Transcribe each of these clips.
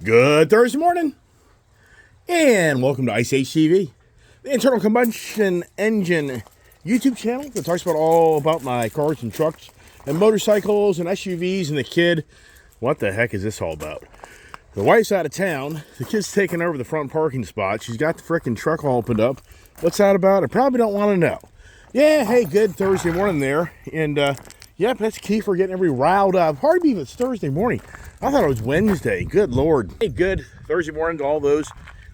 Good Thursday morning, and welcome to Ice Age TV, the internal combustion engine YouTube channel that talks about all about my cars and trucks and motorcycles and SUVs and the kid. What the heck is this all about? The wife's out of town. The kid's taking over the front parking spot. She's got the frickin' truck all opened up. What's that about? I probably don't want to know. Yeah, hey, good Thursday morning there. And, yep, that's key for getting everybody riled up. Hard to believe it's Thursday morning. I thought it was Wednesday. Good Lord. Hey, good Thursday morning to all those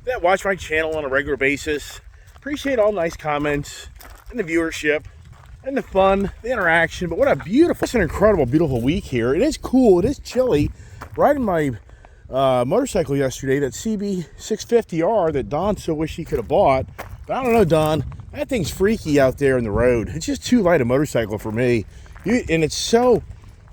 that watch my channel on a regular basis. Appreciate all the nice comments and the viewership and the fun, the interaction. But what a beautiful, it's an incredible, beautiful week here. It is cool. It is chilly. Riding my motorcycle yesterday, that CB650R that Don so wished he could have bought. But I don't know, Don. That thing's freaky out there in the road. It's just too light a motorcycle for me. And it's so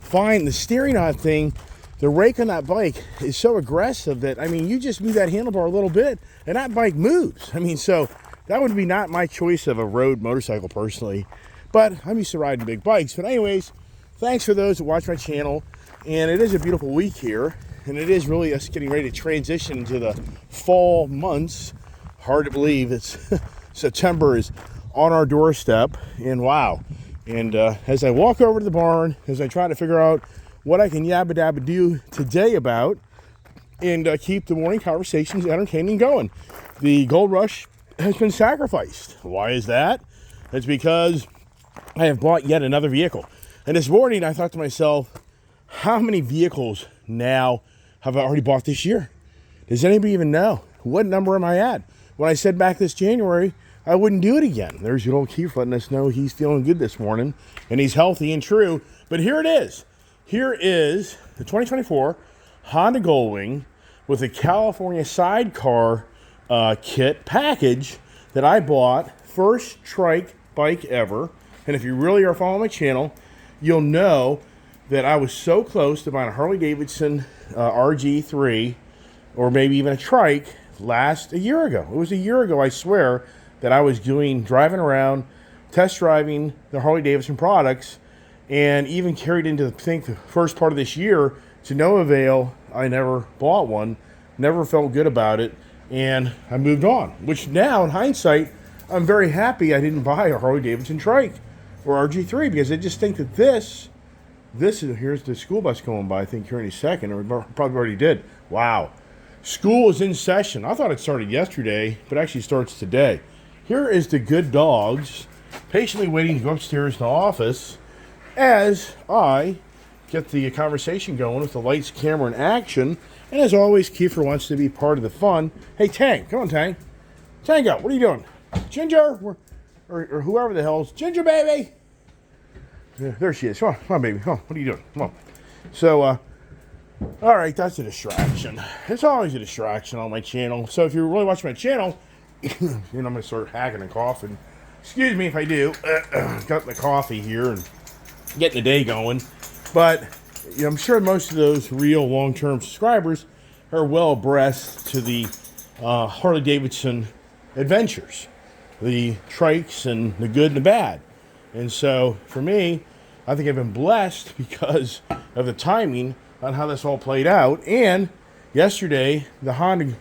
fine. The steering on that thing, the rake on that bike is so aggressive that, I mean, you just move that handlebar a little bit and that bike moves. I mean, so that would be not my choice of a road motorcycle personally. But I'm used to riding big bikes. But anyways, thanks for those that watch my channel. And it is a beautiful week here. And it is really us getting ready to transition into the fall months. Hard to believe it's September is on our doorstep. And wow. And as I walk over to the barn, as I try to figure out what I can yabba dabba do today about and keep the morning conversations entertaining going. The gold rush has been sacrificed. Why is that? It's because I have bought yet another vehicle. And this morning I thought to myself, how many vehicles now have I already bought this year? Does anybody even know? What number am I at? When I said back this January, I wouldn't do it again. There's your old Keith letting us know he's feeling good this morning and he's healthy and true. But here it is. Here is the 2024 Honda Goldwing with a California sidecar kit package that I bought. First trike bike ever. And if you really are following my channel, you'll know that I was so close to buying a Harley-Davidson RG3 or maybe even a trike a year ago. It was a year ago, I swear, that I was driving around, test driving the Harley-Davidson products, and even carried into, I think, the first part of this year to no avail. I never bought one, never felt good about it, and I moved on. Which now, in hindsight, I'm very happy I didn't buy a Harley-Davidson trike or RG3 because I just think that this is, here's the school bus going by, I think here in a second, or probably already did. Wow. School is in session. I thought it started yesterday, but actually starts today. Here is the good dogs patiently waiting to go upstairs to the office as I get the conversation going with the lights, camera, and action. And as always, Kiefer wants to be part of the fun. Hey, Tang, come on, Tang. Tango, what are you doing? Ginger, or whoever the hell's Ginger, baby. Yeah, there she is. Come on, baby. Come on, what are you doing? Come on. So, all right, that's a distraction. It's always a distraction on my channel. So if you're really watching my channel, I'm going to start hacking and coughing. Excuse me if I do. Got the coffee here and getting the day going. But I'm sure most of those real long-term subscribers are well abreast to the Harley-Davidson adventures, the trikes and the good and the bad. And so for me, I think I've been blessed because of the timing on how this all played out. And yesterday, the Honda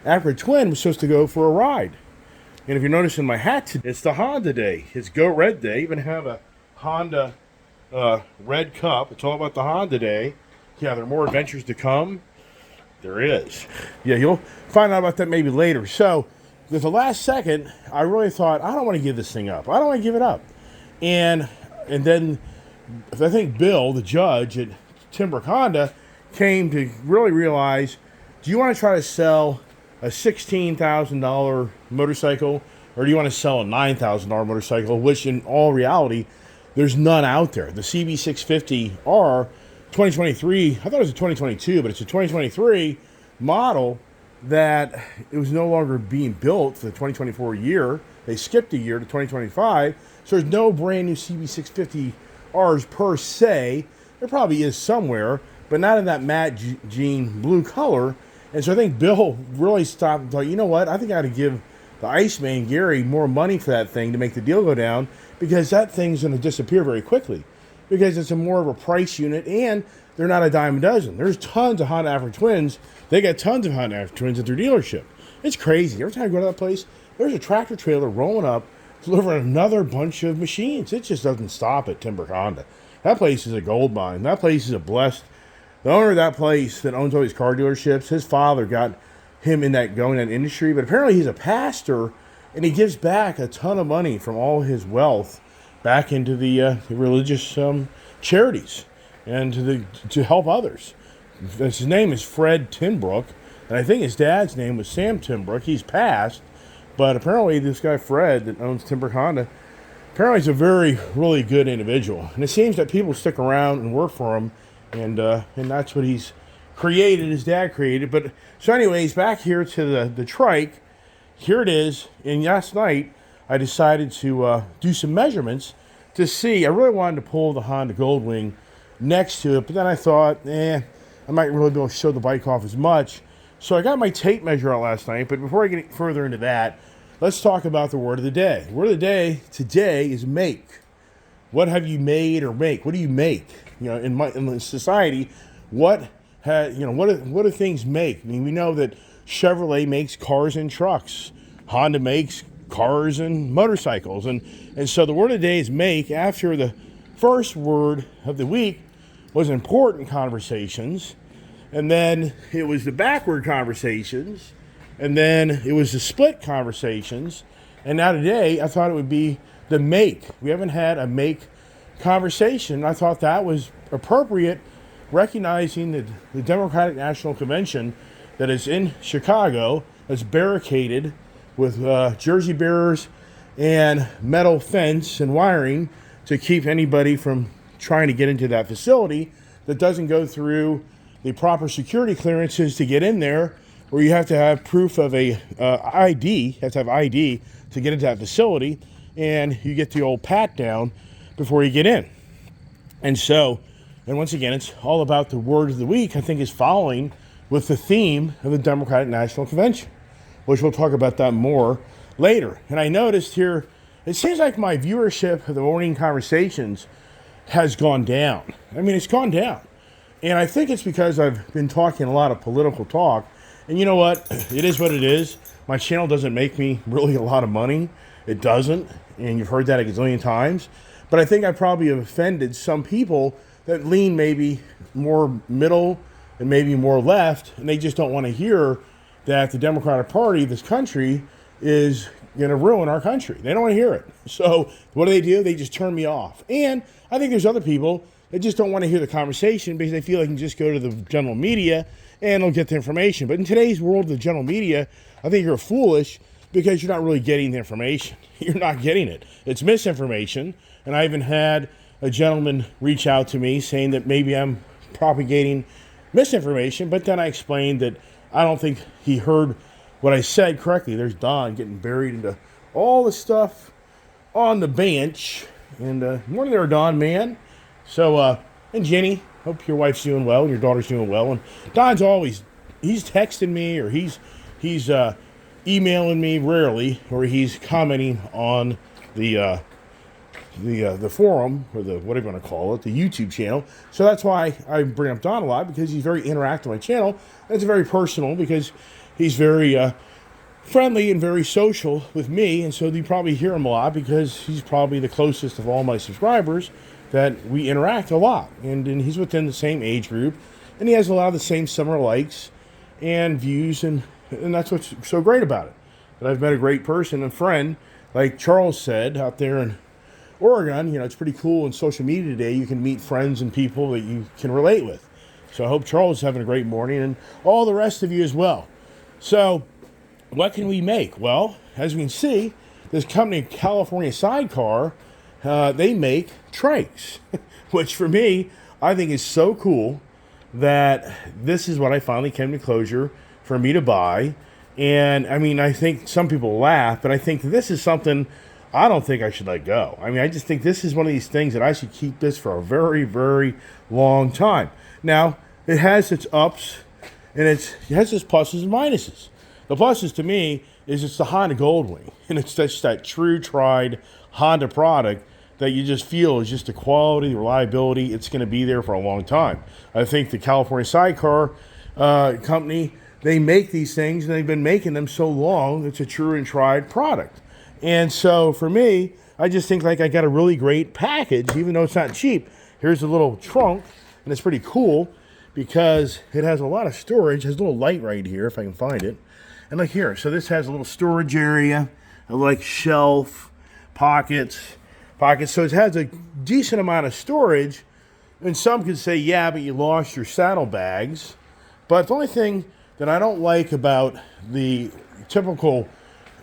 Acura Twin was supposed to go for a ride. And if you're noticing my hat today, it's the Honda Day. It's Go Red Day. Even have a Honda red cup. It's all about the Honda Day. Yeah, there are more adventures to come. There is. Yeah, you'll find out about that maybe later. So, at the last second, I really thought, I don't want to give this thing up. I don't want to give it up. And then, I think Bill, the judge at Timbrook Honda, came to really realize, do you want to try to sell a $16,000 motorcycle, or do you want to sell a $9,000 motorcycle, which in all reality, there's none out there. The CB650R 2023, I thought it was a 2022, but it's a 2023 model that it was no longer being built for the 2024 year. They skipped a year to 2025, so there's no brand new CB650Rs per se. There probably is somewhere, but not in that matte jean blue color. And so I think Bill really stopped and thought, you know what, I think I ought to give the Iceman, Gary, more money for that thing to make the deal go down, because that thing's going to disappear very quickly, because it's a more of a price unit. And they're not a dime a dozen. There's tons of Honda Africa Twins. They got tons of Honda Africa Twins at their dealership. It's crazy. Every time I go to that place, there's a tractor trailer rolling up, delivering another bunch of machines. It just doesn't stop at Timber Honda. That place is a gold mine. That place is a blessed. The owner of that place that owns all these car dealerships, his father got him in that industry, but apparently he's a pastor, and he gives back a ton of money from all his wealth back into the religious charities and to help others. His name is Fred Tinbrook, and I think his dad's name was Sam Tinbrook. He's passed, but apparently this guy Fred that owns Timber Honda, apparently he's a really good individual, and it seems that people stick around and work for him, and that's what he's created. His dad created. But so, anyways, back here to the trike. Here it is. And last night I decided to do some measurements to see. I really wanted to pull the Honda Goldwing next to it, but then I thought, I might really be able to show the bike off as much. So I got my tape measure out last night. But before I get further into that, let's talk about the word of the day. The word of the day today is make. What have you made or make? What do you make? In society, what do things make? I mean, we know that Chevrolet makes cars and trucks. Honda makes cars and motorcycles. And so the word of the day is make. After the first word of the week was important conversations. And then it was the backward conversations. And then it was the split conversations. And now today, I thought it would be the make. We haven't had a make conversation. I thought that was appropriate, recognizing that the Democratic National Convention that is in Chicago is barricaded with jersey bearers and metal fence and wiring to keep anybody from trying to get into that facility that doesn't go through the proper security clearances to get in there, where you have to have proof of a ID, you have to have ID to get into that facility, and you get the old pat down before you get in. And once again, it's all about the word of the week, I think, is following with the theme of the Democratic National Convention, which we'll talk about that more later. And I noticed here, it seems like my viewership of the morning conversations has gone down. I mean, it's gone down. And I think it's because I've been talking a lot of political talk. And you know what? It is what it is. My channel doesn't make me really a lot of money. It doesn't. And you've heard that a gazillion times. But I think I probably have offended some people that lean maybe more middle and maybe more left, and they just don't want to hear that the Democratic Party, this country, is going to ruin our country. They don't want to hear it. So what do? They just turn me off. And I think there's other people that just don't want to hear the conversation because they feel they can just go to the general media and they'll get the information. But in today's world of the general media, I think you're foolish because you're not really getting the information. You're not getting it. It's misinformation. And I even had a gentleman reach out to me saying that maybe I'm propagating misinformation, but then I explained that I don't think he heard what I said correctly. There's Don getting buried into all the stuff on the bench. And morning there, Don, man. So, and Jenny, hope your wife's doing well and your daughter's doing well. And Don's he's texting me or he's emailing me rarely, or he's commenting on the forum, or the whatever you want to call it, the YouTube channel. So that's why I bring up Don a lot, because he's very interactive on my channel. It's very personal because he's very friendly and very social with me, and so you probably hear him a lot because he's probably the closest of all my subscribers that we interact a lot. And he's within the same age group, and he has a lot of the same similar likes and views, and that's what's so great about it. That I've met a great person, a friend, like Charles said, out there in Oregon. It's pretty cool in social media today. You can meet friends and people that you can relate with. So I hope Charles is having a great morning, and all the rest of you as well. So what can we make? Well, as we can see, this company, California Sidecar, they make trikes, which for me, I think is so cool that this is what I finally came to closure for me to buy. And I mean, I think some people laugh, but I think this is something I don't think I should let go. I mean, I just think this is one of these things that I should keep this for a very, very long time. Now, it has its ups, and it has its pluses and minuses. The pluses to me is it's the Honda Goldwing, and it's just that true tried Honda product that you just feel is just the quality, the reliability. It's going to be there for a long time. I think the California Sidecar company, they make these things, and they've been making them so long. It's a true and tried product. And so for me, I just think like I got a really great package, even though it's not cheap. Here's a little trunk, and it's pretty cool because it has a lot of storage. It has a little light right here, if I can find it. And look here, so this has a little storage area, like shelf, pockets. So it has a decent amount of storage. And some could say, yeah, but you lost your saddlebags. But the only thing that I don't like about the typical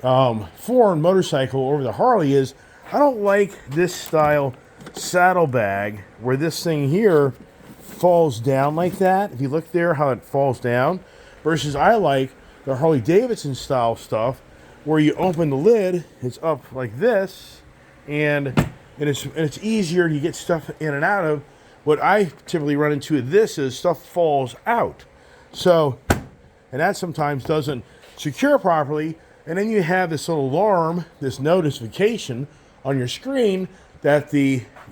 foreign motorcycle over the Harley is I don't like this style saddlebag where this thing here falls down like that. If you look there, how it falls down, versus I like the Harley Davidson style stuff where you open the lid, it's up like this, and it's easier to get stuff in and out of. What I typically run into with this is stuff falls out. So, and that sometimes doesn't secure properly, and then you have this little alarm, this notification on your screen that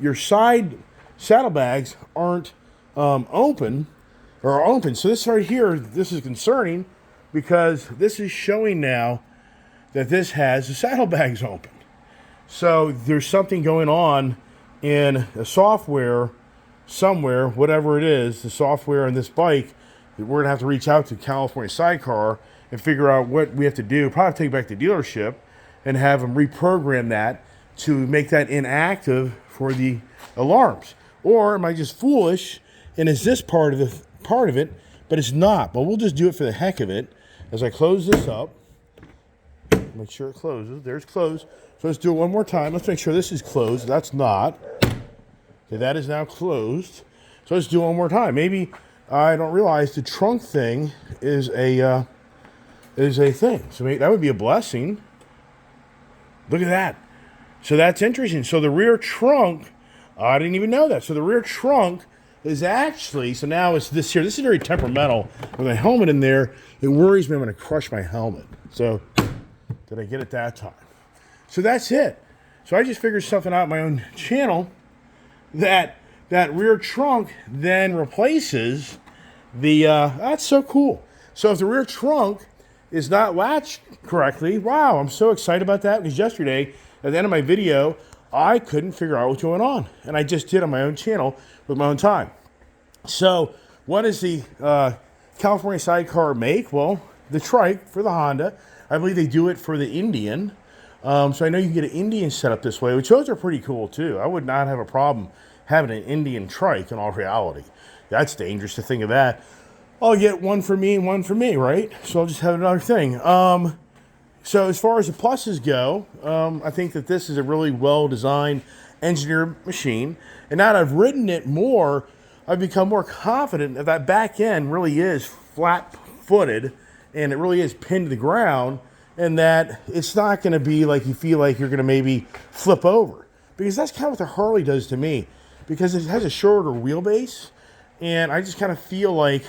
your side saddlebags aren't open. So this right here, this is concerning because this is showing now that this has the saddlebags open. So there's something going on in the software somewhere, whatever it is, the software on this bike, that we're gonna have to reach out to California Sidecar and figure out what we have to do. Probably take it back to the dealership and have them reprogram that to make that inactive for the alarms. Or am I just foolish and is this part of it, but it's not. But we'll just do it for the heck of it. As I close this up, make sure it closes. There's closed. So let's do it one more time. Let's make sure this is closed. That's not. Okay, that is now closed. So let's do it one more time. Maybe I don't realize the trunk thing is a thing. So maybe that would be a blessing. Look at that. So that's interesting. So the rear trunk, I didn't even know that. So the rear trunk is actually, so now it's this here. This is very temperamental. With my helmet in there, it worries me I'm going to crush my helmet. So did I get it that time? So that's it. So I just figured something out on my own channel that rear trunk then replaces the, that's so cool. So if the rear trunk is not latched correctly, wow, I'm so excited about that because yesterday at the end of my video, I couldn't figure out what's going on. And I just did on my own channel with my own time. So what does the California Sidecar make? Well, the trike for the Honda. I believe they do it for the Indian. So I know you can get an Indian set up this way, which those are pretty cool too. I would not have a problem having an Indian trike in all reality. That's dangerous to think of that. I'll get one for me and one for me, right? So I'll just have another thing. So as far as the pluses go, I think that this is a really well-designed, engineered machine. And now that I've ridden it more, I've become more confident that that back end really is flat-footed and it really is pinned to the ground, and that it's not going to be like you feel like you're going to maybe flip over. Because that's kind of what the Harley does to me. Because it has a shorter wheelbase, and I just kind of feel like,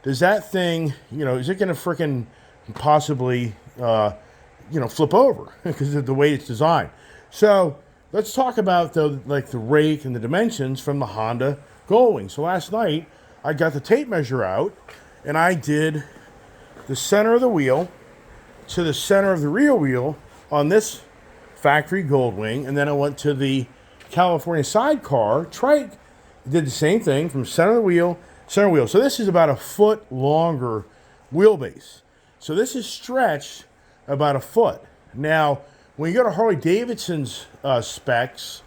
does that thing, is it going to frickin' possibly, flip over because of the way it's designed? So let's talk about the rake and the dimensions from the Honda Goldwing. So last night I got the tape measure out, and I did the center of the wheel to the center of the rear wheel on this factory Goldwing, and then I went to the California Sidecar trike, did the same thing from center of the wheel, center wheel. So this is about a foot longer wheelbase. So this is stretched about a foot. Now, when you go to Harley Davidson's specs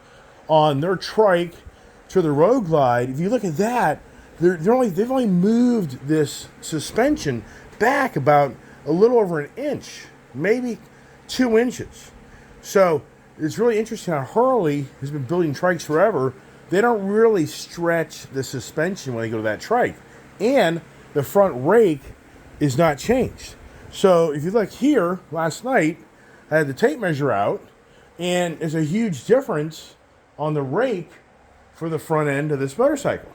on their trike to the Road Glide, if you look at that, they've only moved this suspension back about a little over an inch, maybe 2 inches. So it's really interesting how Harley has been building trikes forever. They don't really stretch the suspension when they go to that trike. And the front rake is not changed. So if you look here, last night, I had the tape measure out, and there's a huge difference on the rake for the front end of this motorcycle.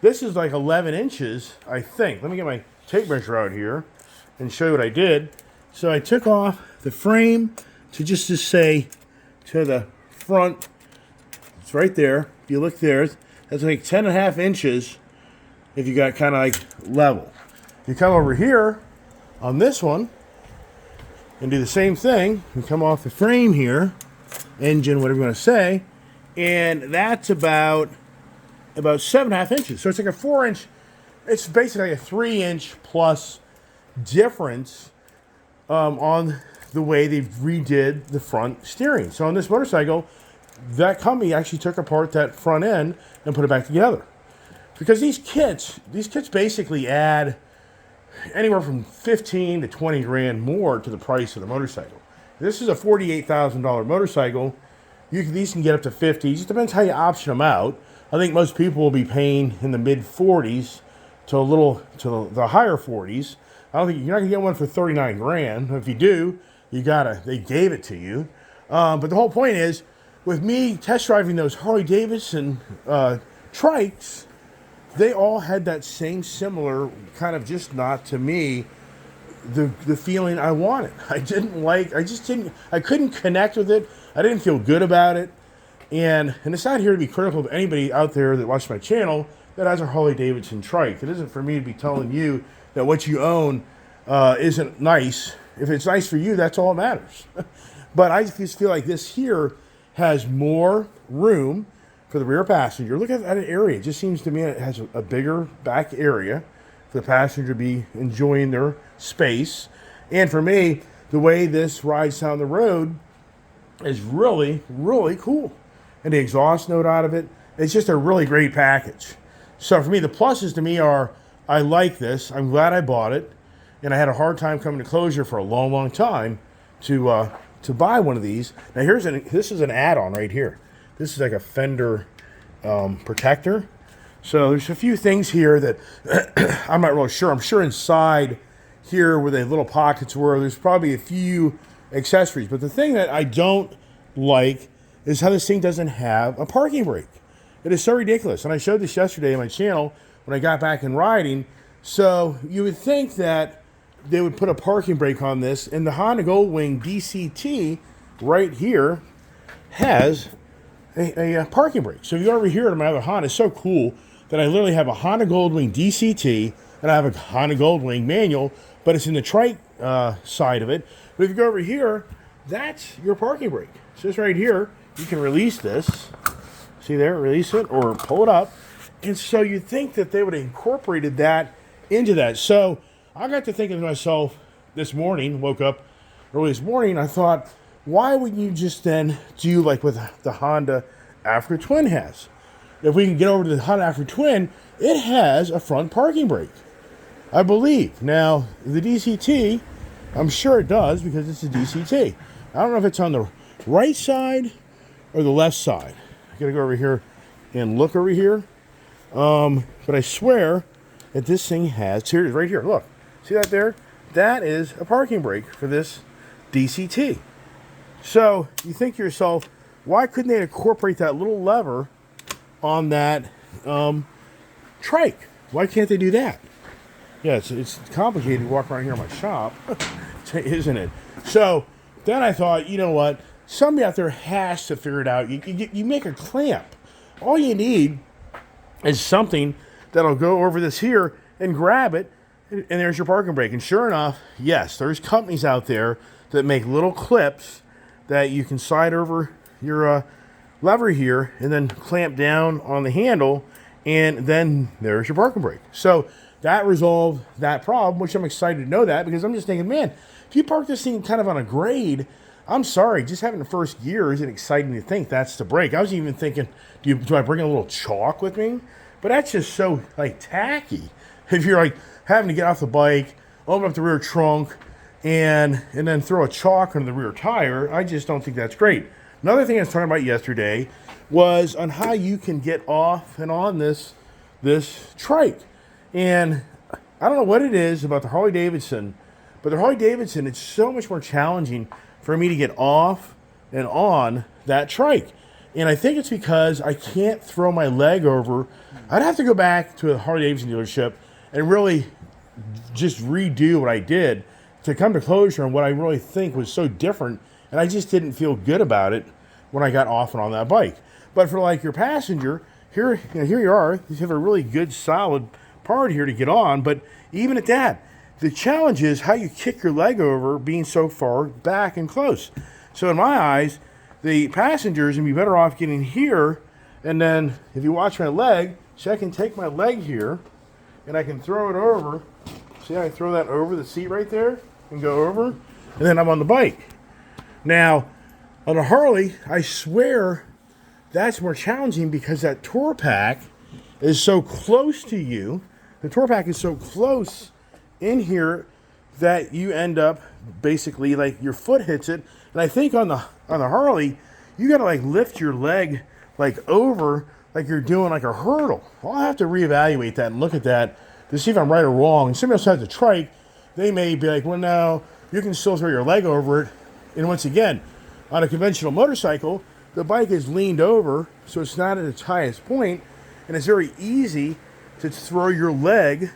This is like 11 inches, I think. Let me get my tape measure out here and show you what I did. So I took off the frame to just say to the front It's right there. If you look there, that's like 10.5 inches if you got kind of like level. You come over here on this one and do the same thing. You come off the frame here, engine, whatever you want to say, and that's about 7.5 inches. So it's like a 4-inch, it's basically a 3-inch plus difference on the way they redid the front steering. So on this motorcycle, that company actually took apart that front end and put it back together. Because these kits basically add anywhere from 15 to 20 grand more to the price of the motorcycle. This is a $48,000 motorcycle. These can get up to 50. It just depends how you option them out. I think most people will be paying in the mid 40s to the higher 40s. I don't think you're not gonna get one for 39 grand. If you do, they gave it to you. But the whole point is, with me test driving those Harley Davidson trikes, they all had that same similar kind of, just not to me, the feeling I wanted. I couldn't connect with it. I didn't feel good about it. And it's not here to be critical of anybody out there that watches my channel that has a Harley Davidson trike. It isn't for me to be telling you that what you own isn't nice. If it's nice for you, that's all that matters. But I just feel like this here has more room for the rear passenger. Look at an area. It just seems to me it has a bigger back area for the passenger to be enjoying their space. And for me, the way this rides down the road is really, really cool. And the exhaust note out of it, it's just a really great package. So for me, the pluses to me are, I like this. I'm glad I bought it. And I had a hard time coming to closure for a long, long time to buy one of these. Now this is an add-on right here. This is like a fender protector. So there's a few things here that I'm not really sure. I'm sure inside here where the little pockets were, there's probably a few accessories. But the thing that I don't like is how this thing doesn't have a parking brake. It is so ridiculous. And I showed this yesterday on my channel when I got back in riding. So you would think that they would put a parking brake on this, and the Honda Goldwing DCT right here has a parking brake. So if you go over here to my other Honda, it's so cool that I literally have a Honda Goldwing DCT and I have a Honda Goldwing manual, but it's in the trike side of it. But if you go over here, that's your parking brake. So this right here, you can release this. See there, release it or pull it up. And so you think that they would have incorporated that into that. So I got to thinking to myself this morning, woke up early this morning, I thought, why wouldn't you just then do like what the Honda Africa Twin has? If we can get over to the Honda Africa Twin, it has a front parking brake, I believe. Now, the DCT, I'm sure it does because it's a DCT. I don't know if it's on the right side or the left side. I gotta go over here and look over here. But I swear that this thing has, here it is right here, look. See that there? That is a parking brake for this DCT. So you think to yourself, why couldn't they incorporate that little lever on that trike? Why can't they do that? Yeah, it's complicated to walk around here in my shop, isn't it? So then I thought, you know what? Somebody out there has to figure it out. You make a clamp. All you need is something that'll go over this here and grab it, and there's your parking brake. And sure enough, yes, there's companies out there that make little clips that you can slide over your lever here and then clamp down on the handle, and then there's your parking brake. So that resolved that problem, which I'm excited to know that, because I'm just thinking, man, if you park this thing kind of on a grade, I'm sorry, just having the first gear isn't exciting to think that's the brake. I was even thinking, do I bring a little chalk with me? But that's just so like tacky. If you're like having to get off the bike, open up the rear trunk, and then throw a chalk under the rear tire, I just don't think that's great. Another thing I was talking about yesterday was on how you can get off and on this trike. And I don't know what it is about the Harley Davidson, but the Harley Davidson, it's so much more challenging for me to get off and on that trike. And I think it's because I can't throw my leg over. I'd have to go back to a Harley Davidson dealership and really just redo what I did to come to closure on what I really think was so different. And I just didn't feel good about it when I got off and on that bike. But for like your passenger, here, here you are. You have a really good, solid part here to get on. But even at that, the challenge is how you kick your leg over being so far back and close. So in my eyes, the passengers would be better off getting here. And then if you watch my leg, see, I can take my leg here and I can throw it over. See, I throw that over the seat right there and go over. And then I'm on the bike. Now, on a Harley, I swear that's more challenging because that tour pack is so close to you. The tour pack is so close in here that you end up basically like your foot hits it. And I think on the Harley, you got to like lift your leg like over like you're doing like a hurdle. Well, I'll have to reevaluate that and look at that to see if I'm right or wrong. And somebody else has a trike, they may be like, well, no, you can still throw your leg over it. And once again, on a conventional motorcycle, the bike is leaned over, so it's not at its highest point, and it's very easy to throw your leg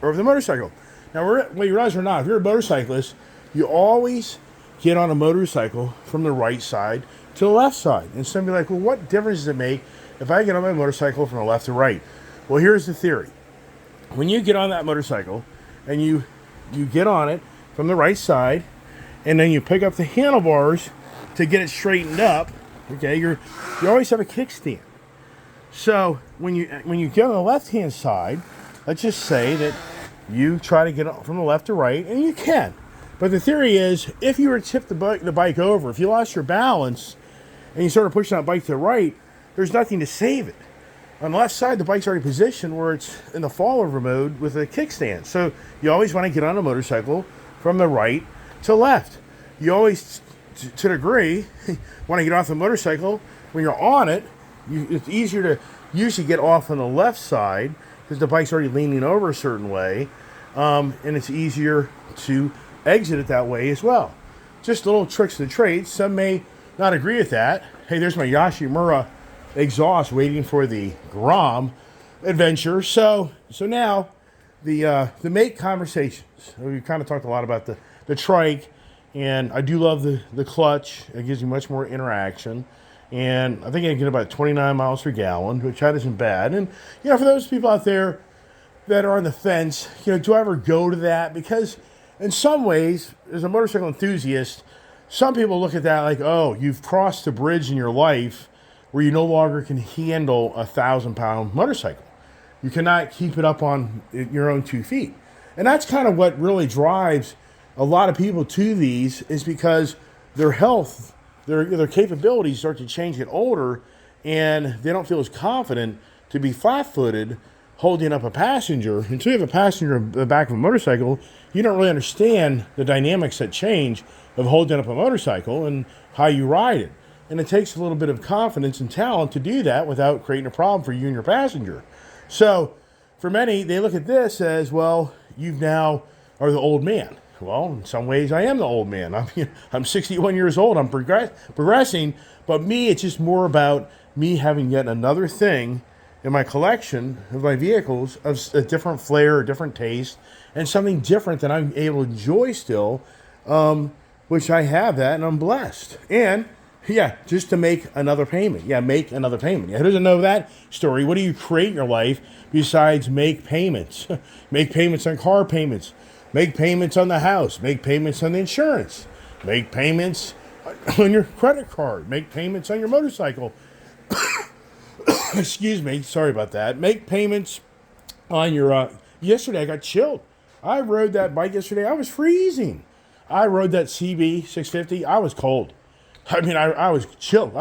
over the motorcycle. Now, whether you realize or not, if you're a motorcyclist, you always get on a motorcycle from the right side to the left side. And somebody like, well, what difference does it make if I get on my motorcycle from the left to right? Well, here's the theory. When you get on that motorcycle and you get on it from the right side, and then you pick up the handlebars to get it straightened up, okay, you always have a kickstand. So when you get on the left-hand side, let's just say that you try to get from the left to right, and you can. But the theory is, if you were to tip the bike over, if you lost your balance and you started pushing that bike to the right, there's nothing to save it. On the left side, the bike's already positioned where it's in the fallover mode with a kickstand. So you always want to get on a motorcycle from the right to left. You always, to a degree, want to get off the motorcycle. When you're on it, it's easier to usually get off on the left side because the bike's already leaning over a certain way, and it's easier to exit it that way as well. Just little tricks of the trade. Some may not agree with that. Hey, there's my Yoshimura exhaust waiting for the Grom adventure. So now the mate conversations. We kind of talked a lot about the trike, and I do love the clutch. It gives you much more interaction, and I think I get about 29 miles per gallon, which that isn't bad. And for those people out there that are on the fence, do I ever go to that? Because in some ways, as a motorcycle enthusiast, some people look at that like, oh, you've crossed a bridge in your life where you no longer can handle a 1,000-pound motorcycle. You cannot keep it up on your own 2 feet. And that's kind of what really drives a lot of people to these, is because their health, their capabilities start to change, get older, and they don't feel as confident to be flat-footed holding up a passenger. Until you have a passenger in the back of a motorcycle, you don't really understand the dynamics that change of holding up a motorcycle and how you ride it. And it takes a little bit of confidence and talent to do that without creating a problem for you and your passenger. So for many, they look at this as, well, you now are the old man. Well, in some ways, I am the old man. I'm 61 years old. I'm progressing. But me, it's just more about me having yet another thing in my collection of my vehicles of a different flair, a different taste, and something different that I'm able to enjoy still, which I have that, and I'm blessed. And just to make another payment. Make another payment. Who doesn't know that story? What do you create in your life besides make payments? Make payments on car payments. Make payments on the house. Make payments on the insurance. Make payments on your credit card. Make payments on your motorcycle. Excuse me. Sorry about that. Make payments on your... yesterday, I got chilled. I rode that bike yesterday. I was freezing. I rode that CB 650. I was cold. I mean, I was chilled.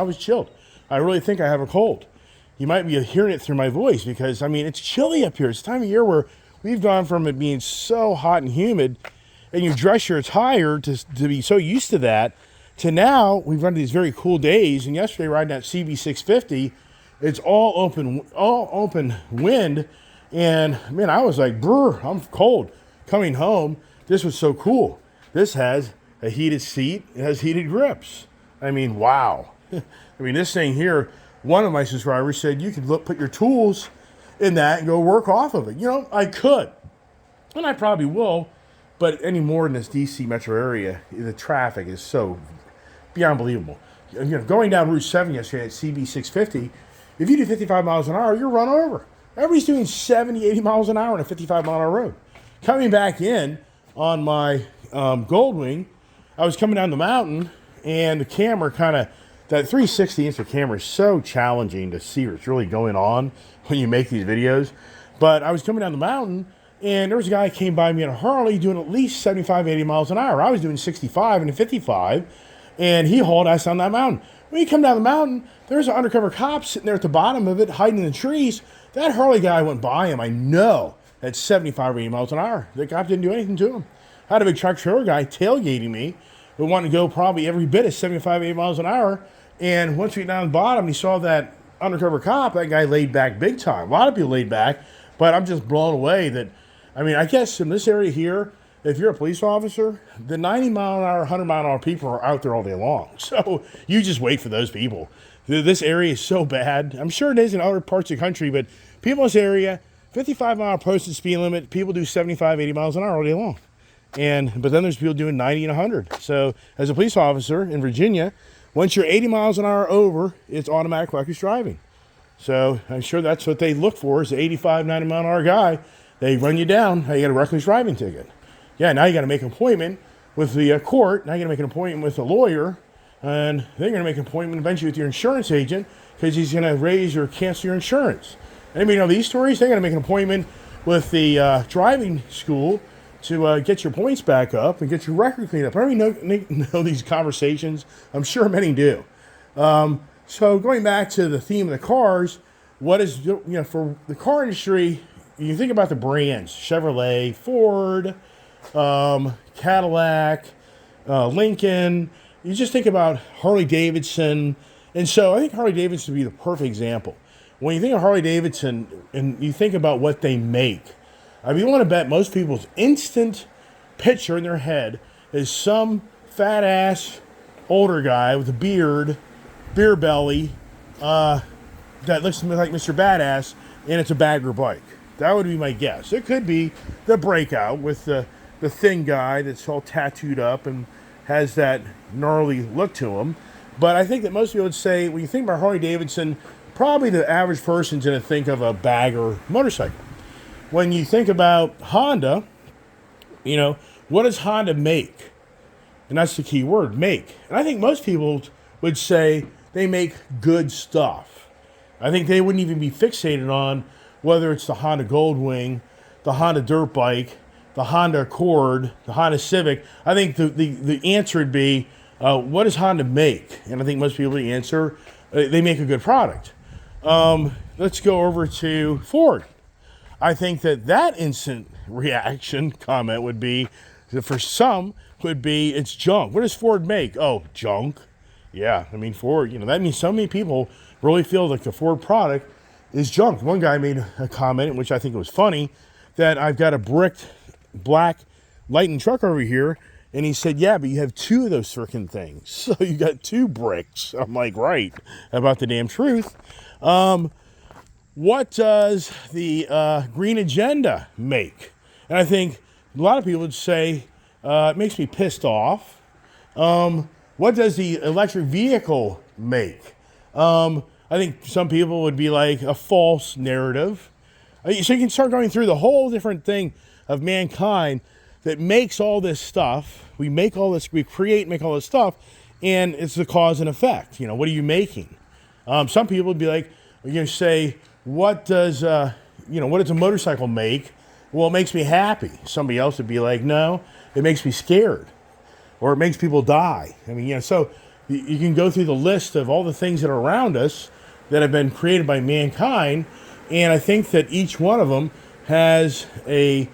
I really think I have a cold. You might be hearing it through my voice because, it's chilly up here. It's the time of year where we've gone from it being so hot and humid, and your dress shirt's higher to be so used to that, to now we've run these very cool days. And yesterday, riding that CB 650, it's all open wind, and man, I was like, brr, I'm cold. Coming home, this was so cool. This has a heated seat. It has heated grips. Wow. This thing here, one of my subscribers said you could put your tools in that and go work off of it. I could. And I probably will. But anymore in this DC metro area, the traffic is so beyond believable. going down Route 7 yesterday at CB 650, if you do 55 miles an hour, you're run over. Everybody's doing 70, 80 miles an hour on a 55 mile an hour road. Coming back in on my Goldwing, I was coming down the mountain, and the camera that 360 instant camera is so challenging to see what's really going on when you make these videos. But I was coming down the mountain, and there was a guy who came by me on a Harley doing at least 75, 80 miles an hour. I was doing 65 and 55, and he hauled ass down that mountain. When you come down the mountain, there's an undercover cop sitting there at the bottom of it, hiding in the trees. That Harley guy went by him. I know at 75 or 80 miles an hour. The cop didn't do anything to him. I had a big truck trailer guy tailgating me who wanted to go probably every bit of 75, 80 miles an hour. And once we got down the bottom, he saw that undercover cop. That guy laid back big time. A lot of people laid back, but I'm just blown away that, I guess in this area here, if you're a police officer, the 90 mile an hour, 100 mile an hour people are out there all day long. So you just wait for those people. This area is so bad. I'm sure it is in other parts of the country, but people in this area, 55 mile posted speed limit, people do 75, 80 miles an hour all day long. But then there's people doing 90 and 100. So as a police officer in Virginia, once you're 80 miles an hour over, it's automatic reckless driving. So I'm sure that's what they look for is the 85, 90 mile an hour guy. They run you down, you get a reckless driving ticket. Yeah, now you got to make an appointment with the court. Now you got to make an appointment with a lawyer. And they're going to make an appointment eventually with your insurance agent because he's going to raise or cancel your insurance. Anybody know these stories? They're going to make an appointment with the driving school to get your points back up and get your record cleaned up. I don't even know these conversations. I'm sure many do. So going back to the theme of the cars, what is, for the car industry, you think about the brands, Chevrolet, Ford, Cadillac, Lincoln. You just think about Harley-Davidson. And so I think Harley-Davidson would be the perfect example. When you think of Harley-Davidson and you think about what they make, you want to bet most people's instant picture in their head is some fat-ass older guy with a beard, beer belly, that looks like Mr. Badass, and it's a bagger bike. That would be my guess. It could be the Breakout with the thin guy that's all tattooed up and has that gnarly look to him. But I think that most people would say, when you think about Harley-Davidson, probably the average person's going to think of a bagger motorcycle. When you think about Honda, what does Honda make? And that's the key word, make. And I think most people would say they make good stuff. I think they wouldn't even be fixated on whether it's the Honda Goldwing, the Honda Dirt Bike, the Honda Accord, the Honda Civic. I think the answer would be, what does Honda make? And I think most people would answer, they make a good product. Let's go over to Ford. I think that instant reaction comment would be, for some, would be, it's junk. What does Ford make? Oh, junk. Yeah, Ford, that means so many people really feel like the Ford product is junk. One guy made a comment, which I think was funny, that I've got a bricked black Lightning truck over here, and he said, yeah, but you have two of those freaking things. So you got two bricks. I'm like, right, about the damn truth. What does the Green Agenda make? And I think a lot of people would say, it makes me pissed off. What does the electric vehicle make? I think some people would be like a false narrative. So you can start going through the whole different thing of mankind that makes all this stuff. We make all this, we create and make all this stuff, and it's the cause and effect. What are you making? Some people would be like, say, what does a motorcycle make? Well, it makes me happy. Somebody else would be like, no, it makes me scared, or it makes people die. So you can go through the list of all the things that are around us that have been created by mankind, and I think that each one of them has a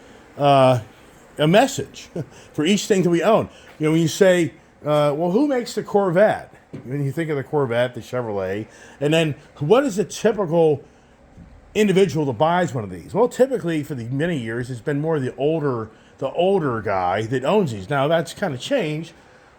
message for each thing that we own. When you say, well, who makes the Corvette? When you think of the Corvette, the Chevrolet, and then what is a typical individual that buys one of these? Well, typically for the many years, it's been more the older guy that owns these. Now that's kind of changed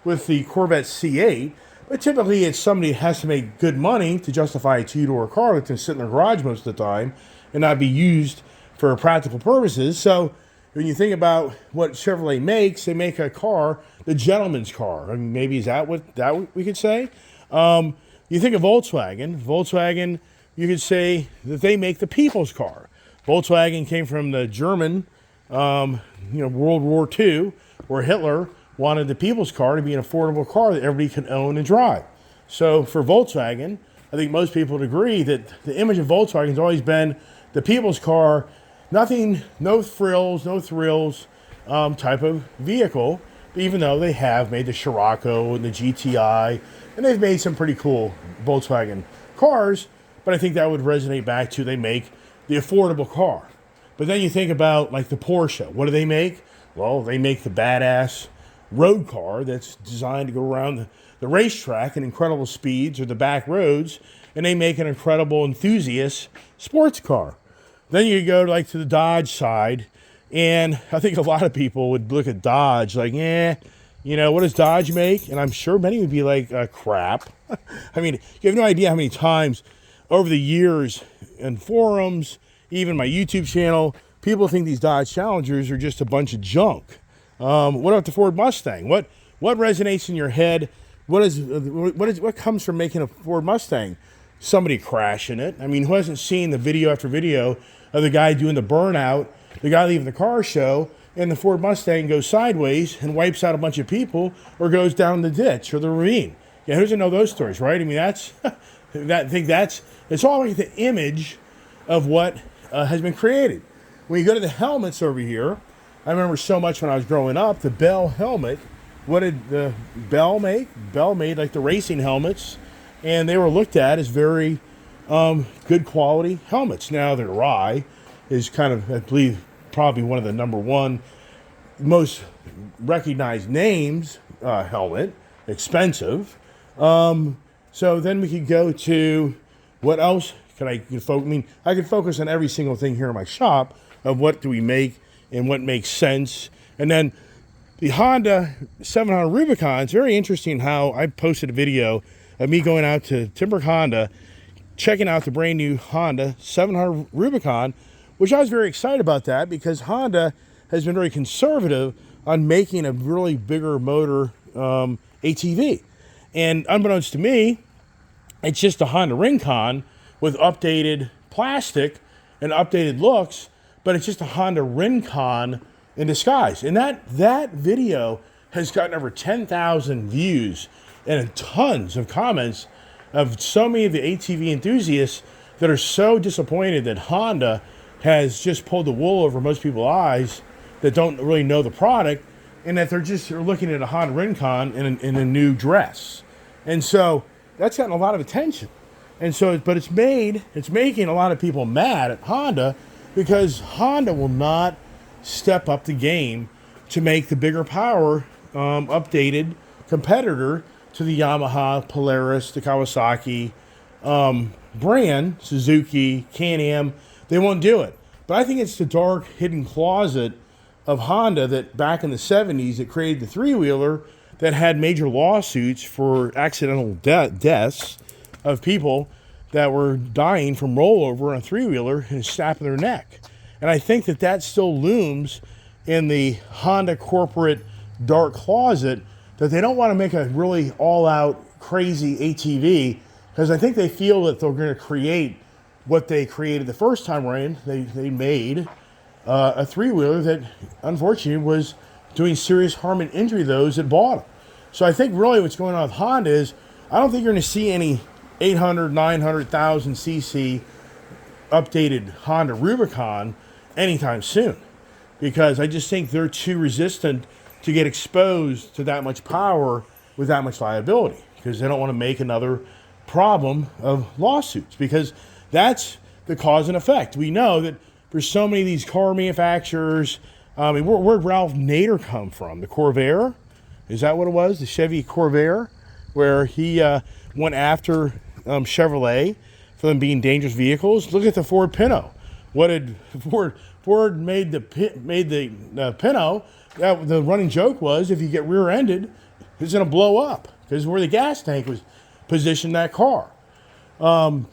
with the Corvette C8, but typically it's somebody that has to make good money to justify a two-door car that can sit in their garage most of the time and not be used for practical purposes. So when you think about what Chevrolet makes, they make a car, the gentleman's car. Maybe is that what we could say? You think of Volkswagen. Volkswagen, you could say that they make the people's car. Volkswagen came from the German, World War II, where Hitler wanted the people's car to be an affordable car that everybody could own and drive. So for Volkswagen, I think most people would agree that the image of Volkswagen has always been the people's car, nothing, no frills, no thrills type of vehicle, even though they have made the Scirocco and the GTI, and they've made some pretty cool Volkswagen cars, but I think that would resonate back to they make the affordable car. But then you think about like the Porsche. What do they make? Well, they make the badass road car that's designed to go around the racetrack in incredible speeds or the back roads, and they make an incredible enthusiast sports car. Then you go like to the Dodge side, and I think a lot of people would look at Dodge like, what does Dodge make? And I'm sure many would be like, crap. I mean, you have no idea how many times over the years in forums, even my YouTube channel, people think these Dodge Challengers are just a bunch of junk. What about the Ford Mustang? What resonates in your head? What comes from making a Ford Mustang? Somebody crashing it. I mean, who hasn't seen the video after video of the guy doing the burnout, the guy leaving the car show, and the Ford Mustang goes sideways and wipes out a bunch of people or goes down the ditch or the ravine? Yeah, who doesn't know those stories, right? I mean, it's all like the image of what has been created. When you go to the helmets over here, I remember so much when I was growing up, the Bell helmet. What did the Bell make? Bell made like the racing helmets, and they were looked at as very good quality helmets. Now their Rye is kind of, I believe, probably one of the number one most recognized names helmet, expensive. So then we could go to what else could I focus? I mean, I could focus on every single thing here in my shop of what do we make and what makes sense. And then the Honda 700 Rubicon, it's very interesting how I posted a video of me going out to Timber Honda, checking out the brand new Honda 700 Rubicon, which I was very excited about that because Honda has been very conservative on making a really bigger motor ATV. And unbeknownst to me, it's just a Honda Rincon with updated plastic and updated looks, but it's just a Honda Rincon in disguise. And that video has gotten over 10,000 views and tons of comments of so many of the ATV enthusiasts that are so disappointed that Honda has just pulled the wool over most people's eyes that don't really know the product, and that they're looking at a Honda Rincon in a new dress. And so that's gotten a lot of attention. And so, but it's making a lot of people mad at Honda because Honda will not step up the game to make the bigger power updated competitor to the Yamaha, Polaris, the Kawasaki brand, Suzuki, Can-Am. They won't do it. But I think it's the dark hidden closet of Honda that back in the 70s that created the three-wheeler that had major lawsuits for accidental deaths of people that were dying from rollover on a three-wheeler and snapping their neck. And I think that still looms in the Honda corporate dark closet, that they don't want to make a really all-out crazy ATV because I think they feel that they're going to create what they created the first time around. They made a three-wheeler that unfortunately was doing serious harm and injury to those that bought them. So I think really what's going on with Honda is I don't think you're going to see any 800, 900,000 cc updated Honda Rubicon anytime soon, because I just think they're too resistant to get exposed to that much power with that much liability, because they don't want to make another problem of lawsuits, because that's the cause and effect. We know that for so many of these car manufacturers, where'd Ralph Nader come from? The Corvair? Is that what it was? The Chevy Corvair, where he went after Chevrolet for them being dangerous vehicles. Look at the Ford Pinto. What did Ford made the Pinto? The running joke was if you get rear-ended, it's going to blow up because where the gas tank was positioned that car. So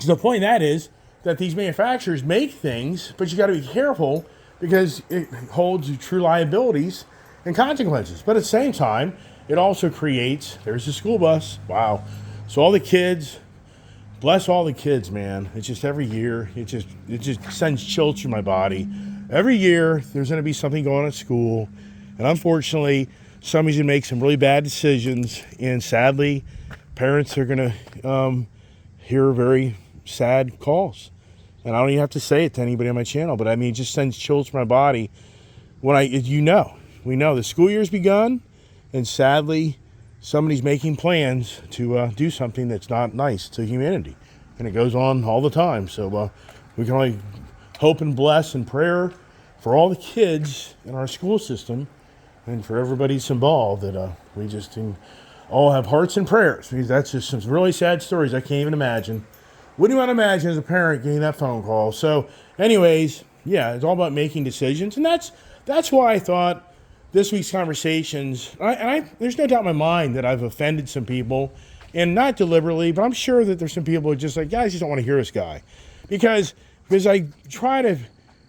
the point of that is that these manufacturers make things, but you got to be careful because it holds true liabilities and consequences. But at the same time, it also creates, there's the school bus. Wow. So all the kids, bless all the kids, man. It's just every year, it just sends chills through my body. Every year, there's going to be something going on at school. And unfortunately, somebody's going to make some really bad decisions. And sadly, parents are going to hear very sad calls. And I don't even have to say it to anybody on my channel, but I mean, it just sends chills through my body when we know the school year's begun, and sadly, somebody's making plans to do something that's not nice to humanity. And it goes on all the time. So we can only hope and bless and prayer for all the kids in our school system and for everybody that's involved that we just can all have hearts and prayers, because that's just some really sad stories I can't even imagine. What do you want to imagine as a parent getting that phone call? So anyways, yeah, it's all about making decisions. And that's why I thought this week's conversations, there's no doubt in my mind that I've offended some people, and not deliberately, but I'm sure that there's some people who are just like, guys, just don't want to hear this guy. Because I try to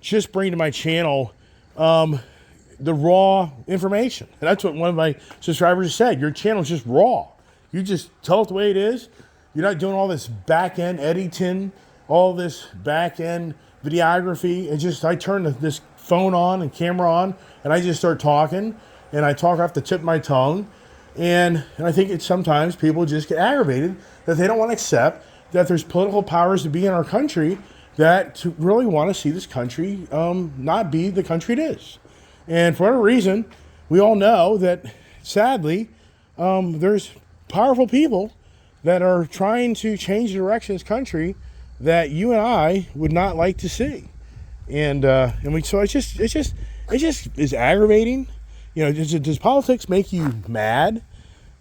just bring to my channel the raw information. And that's what one of my subscribers said. Your channel is just raw. You just tell it the way it is. You're not doing all this back-end editing, all this back-end videography. I turn this phone on and camera on, and I just start talking, and I talk off the tip of my tongue. And I think it's sometimes people just get aggravated that they don't want to accept that there's political powers to be in our country that really want to see this country not be the country it is. And for whatever reason, we all know that, sadly, there's powerful people that are trying to change the direction of this country that you and I would not like to see. So it just is aggravating. You know, does politics make you mad?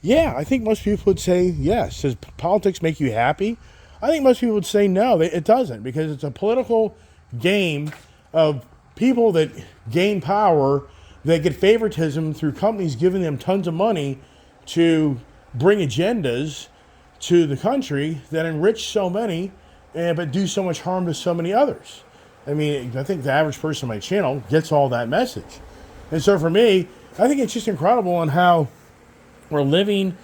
Yeah, I think most people would say yes. Does politics make you happy? I think most people would say no, it doesn't, because it's a political game of people that gain power, that get favoritism through companies giving them tons of money to bring agendas to the country that enrich so many, but do so much harm to so many others. I mean, I think the average person on my channel gets all that message. And so for me, I think it's just incredible on how we're living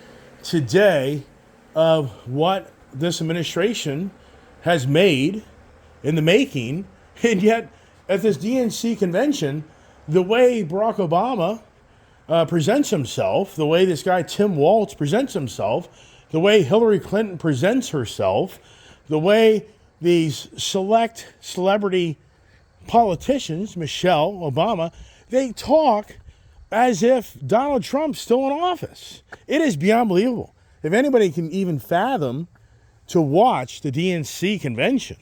today of what this administration has made in the making. And yet at this DNC convention, the way Barack Obama presents himself, the way this guy Tim Walz presents himself, the way Hillary Clinton presents herself, the way these select celebrity politicians, Michelle Obama, they talk as if Donald Trump's still in office. It is beyond believable. If anybody can even fathom to watch the DNC convention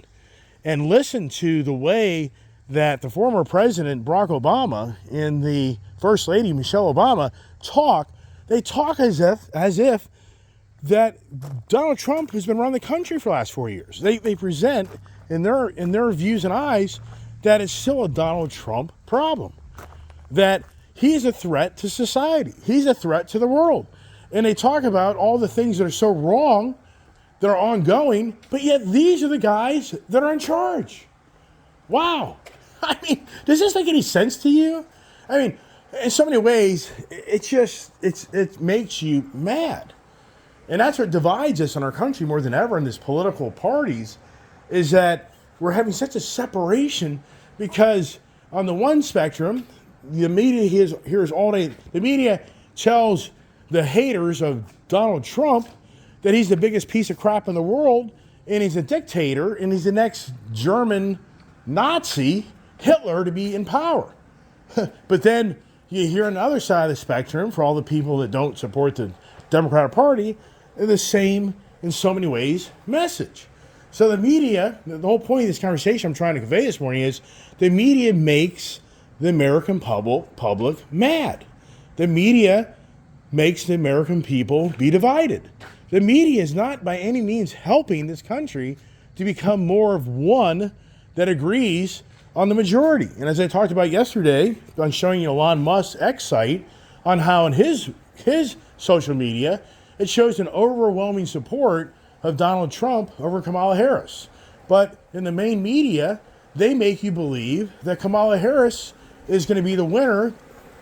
and listen to the way that the former president Barack Obama and the First Lady Michelle Obama talk, they talk as if that Donald Trump has been running the country for the last 4 years. They present in their views and eyes that it's still a Donald Trump problem, that he's a threat to society, he's a threat to the world. And they talk about all the things that are so wrong, that are ongoing, but yet these are the guys that are in charge. Wow. I mean, does this make any sense to you? I mean, in so many ways, it makes you mad. And that's what divides us in our country more than ever in these political parties, is that we're having such a separation, because on the one spectrum, the media hears all day. The media tells the haters of Donald Trump that he's the biggest piece of crap in the world, and he's a dictator, and he's the next German Nazi, Hitler, to be in power. But then you hear on the other side of the spectrum, for all the people that don't support the Democratic Party, the same, in so many ways, message. So the media, the whole point of this conversation I'm trying to convey this morning is the media makes the American public mad. The media makes the American people be divided. The media is not by any means helping this country to become more of one that agrees on the majority. And as I talked about yesterday, on showing you Elon Musk's X site, on how in his social media, it shows an overwhelming support of Donald Trump over Kamala Harris. But in the main media, they make you believe that Kamala Harris is going to be the winner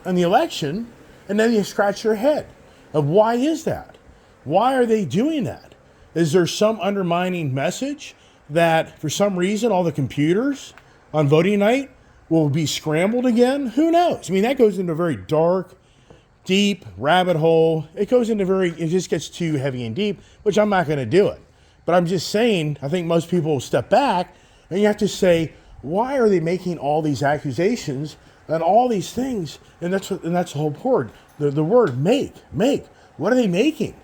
in the election, and then you scratch your head. of why is that? Why are they doing that? Is there some undermining message that for some reason all the computers on voting night will be scrambled again? Who knows? I mean, that goes into a very dark, deep rabbit hole. It just gets too heavy and deep, which I'm not going to do it. But I'm just saying, I think most people will step back and you have to say, why are they making all these accusations and all these things? And that's the whole word. The word make. What are they making?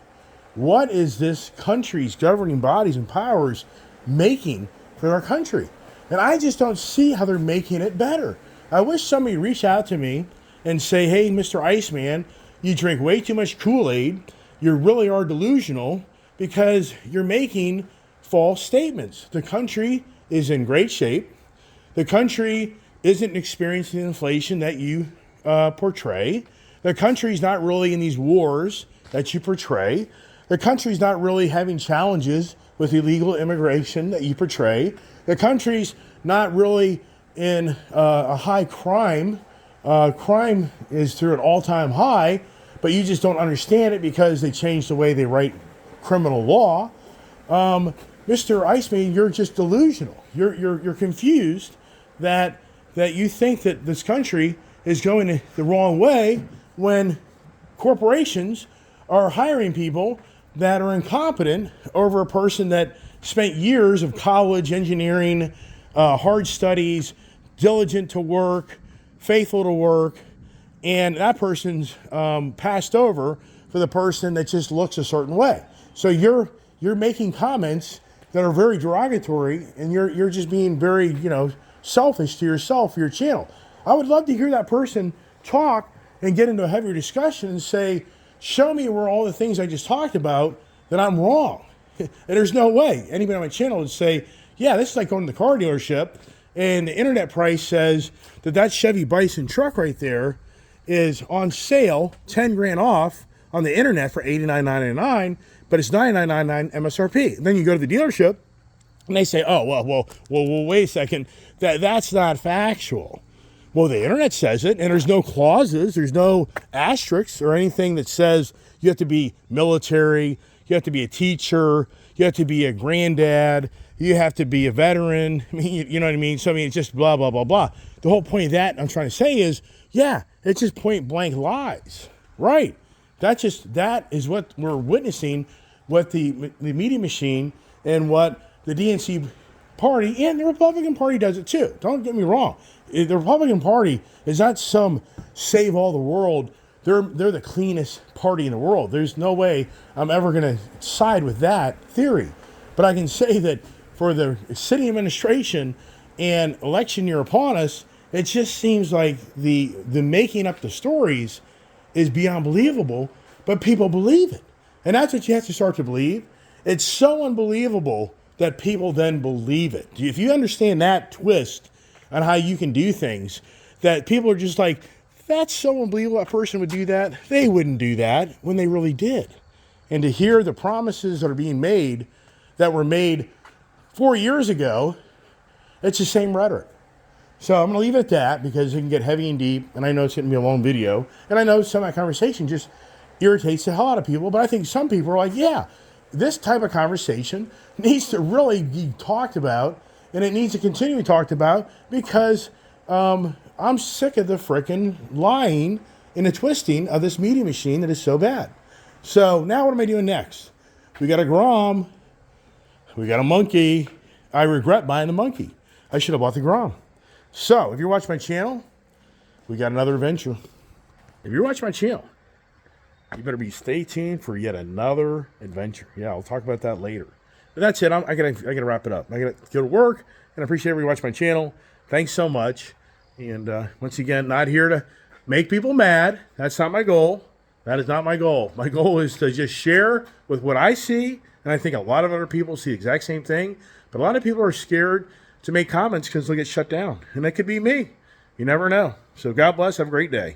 What is this country's governing bodies and powers making for our country? And I just don't see how they're making it better. I wish somebody reached out to me and say, hey, Mr. Iceman, you drink way too much Kool-Aid. You really are delusional because you're making false statements. The country is in great shape. The country isn't experiencing the inflation that you portray. The country's not really in these wars that you portray. The country's not really having challenges with illegal immigration that you portray. The country's not really in a high crime. Crime is through an all-time high, but you just don't understand it because they changed the way they write criminal law. Mr. Iceman, you're just delusional. You're confused that you think that this country is going the wrong way when corporations are hiring people that are incompetent over a person that spent years of college, engineering, hard studies, diligent to work, faithful to work, and that person's passed over for the person that just looks a certain way. So you're making comments that are very derogatory, and you're just being very, selfish to yourself, for your channel. I would love to hear that person talk and get into a heavier discussion and say, show me where all the things I just talked about that I'm wrong. And there's no way anybody on my channel would say, yeah, this is like going to the car dealership and the internet price says that Chevy Bison truck right there is on sale, 10 grand off on the internet for $89.99, but it's $99.99 MSRP. And then you go to the dealership and they say, oh, well, wait a second, that's not factual. Well, the internet says it, and there's no clauses, there's no asterisks or anything that says you have to be military, you have to be a teacher, you have to be a granddad, you have to be a veteran. I mean, you know what I mean? So, I mean, it's just blah, blah, blah, blah. The whole point of that I'm trying to say is, yeah, it's just point blank lies, right? That is what we're witnessing, what the media machine and what the DNC party and the Republican Party does it too. Don't get me wrong. The Republican Party is not some save all the world. They're the cleanest party in the world. There's no way I'm ever going to side with that theory. But I can say that for the city administration and election year upon us, it just seems like the making up the stories is beyond believable, but people believe it. And that's what you have to start to believe. It's so unbelievable that people then believe it. If you understand that twist on how you can do things, that people are just like, that's so unbelievable that person would do that. They wouldn't do that when they really did. And to hear the promises that are being made that were made 4 years ago, it's the same rhetoric. So I'm going to leave it at that because it can get heavy and deep, and I know it's going to be a long video, and I know some of that conversation just irritates the hell out of people, but I think some people are like, yeah, this type of conversation needs to really be talked about, and it needs to continue to be talked about because I'm sick of the frickin' lying and the twisting of this media machine that is so bad. So now what am I doing next? We got a Grom. We got a monkey. I regret buying the monkey. I should have bought the Grom. So if you're watching my channel, we got another adventure. If you're watching my channel, you better stay tuned for yet another adventure. Yeah, I'll talk about that later. But that's it. I gotta wrap it up. I gotta go to work, and I appreciate everybody watching my channel. Thanks so much. And once again, not here to make people mad. That's not my goal. That is not my goal. My goal is to just share with what I see, and I think a lot of other people see the exact same thing. But a lot of people are scared to make comments because they'll get shut down, and that could be me. You never know. So God bless. Have a great day.